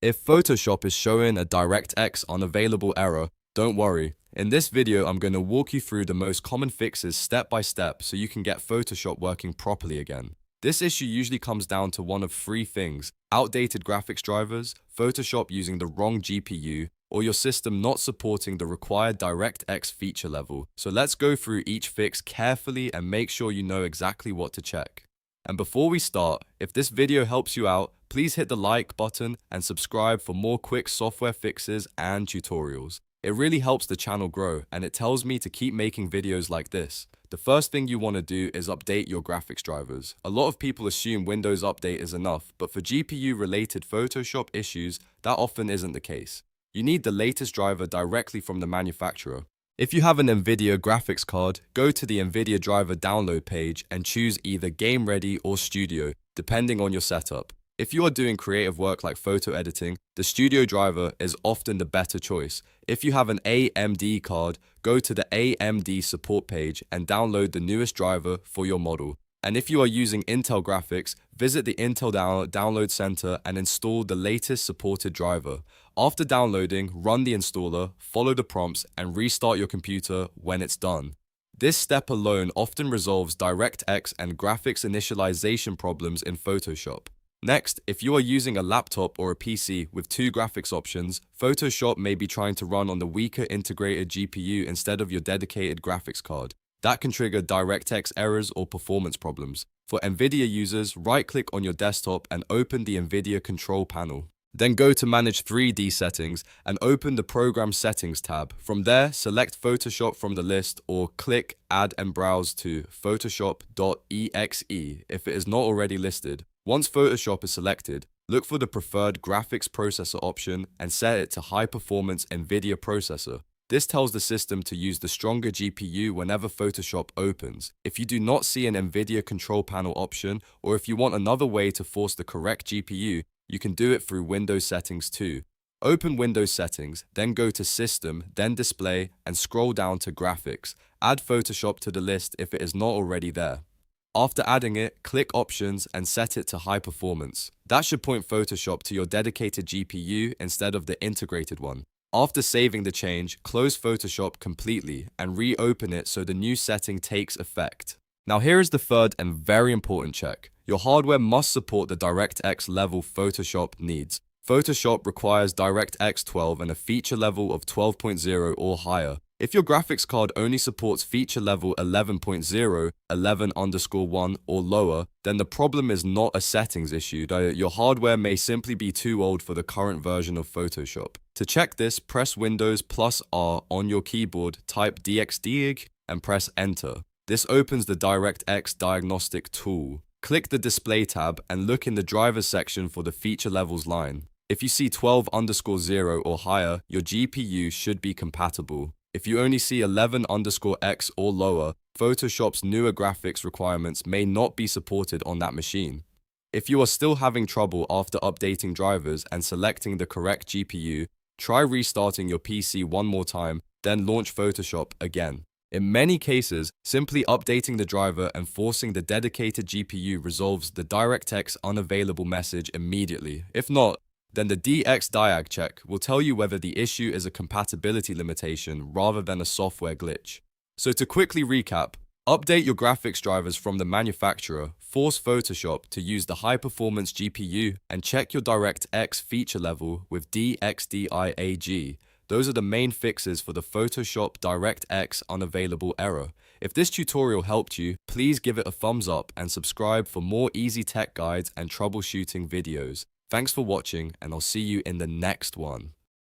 If Photoshop is showing a DirectX unavailable error, don't worry. In this video, I'm going to walk you through the most common fixes step by step so you can get Photoshop working properly again. This issue usually comes down to one of three things: outdated graphics drivers, Photoshop using the wrong GPU, or your system not supporting the required DirectX feature level. So let's go through each fix carefully and make sure you know exactly what to check. And before we start, if this video helps you out, please hit the like button and subscribe for more quick software fixes and tutorials. It really helps the channel grow and it tells me to keep making videos like this. The first thing you want to do is update your graphics drivers. A lot of people assume Windows Update is enough, but for GPU-related Photoshop issues, that often isn't the case. You need the latest driver directly from the manufacturer. If you have an NVIDIA graphics card, go to the NVIDIA driver download page and choose either Game Ready or Studio, depending on your setup. If you are doing creative work like photo editing, the Studio driver is often the better choice. If you have an AMD card, go to the AMD support page and download the newest driver for your model. And if you are using Intel graphics, visit the Intel Download Center and install the latest supported driver. After downloading, run the installer, follow the prompts, and restart your computer when it's done. This step alone often resolves DirectX and graphics initialization problems in Photoshop. Next, if you are using a laptop or a PC with two graphics options, Photoshop may be trying to run on the weaker integrated GPU instead of your dedicated graphics card. That can trigger DirectX errors or performance problems. For NVIDIA users, right-click on your desktop and open the NVIDIA control panel. Then go to Manage 3D Settings and open the Program Settings tab. From there, select Photoshop from the list or click Add and browse to Photoshop.exe if it is not already listed. Once Photoshop is selected, look for the preferred graphics processor option and set it to High Performance NVIDIA Processor. This tells the system to use the stronger GPU whenever Photoshop opens. If you do not see an NVIDIA control panel option, or if you want another way to force the correct GPU, you can do it through Windows Settings too. Open Windows Settings, then go to System, then Display, and scroll down to Graphics. Add Photoshop to the list if it is not already there. After adding it, click Options and set it to High Performance. That should point Photoshop to your dedicated GPU instead of the integrated one. After saving the change, close Photoshop completely and reopen it so the new setting takes effect. Now here is the third and very important check. Your hardware must support the DirectX level Photoshop needs. Photoshop requires DirectX 12 and a feature level of 12.0 or higher. If your graphics card only supports feature level 11.0, 11_1 or lower, then the problem is not a settings issue. Your hardware may simply be too old for the current version of Photoshop. To check this, press Windows +R on your keyboard, type DxDiag, and press Enter. This opens the DirectX diagnostic tool. Click the Display tab and look in the Drivers section for the feature levels line. If you see 12_0 or higher, your GPU should be compatible. If you only see 11_X or lower, Photoshop's newer graphics requirements may not be supported on that machine. If you are still having trouble after updating drivers and selecting the correct GPU, try restarting your PC one more time, then launch Photoshop again. In many cases, simply updating the driver and forcing the dedicated GPU resolves the DirectX unavailable message immediately. If not, then the DxDiag check will tell you whether the issue is a compatibility limitation rather than a software glitch. So to quickly recap, update your graphics drivers from the manufacturer, force Photoshop to use the high-performance GPU, and check your DirectX feature level with DxDiag. Those are the main fixes for the Photoshop DirectX unavailable error. If this tutorial helped you, please give it a thumbs up and subscribe for more easy tech guides and troubleshooting videos. Thanks for watching, and I'll see you in the next one.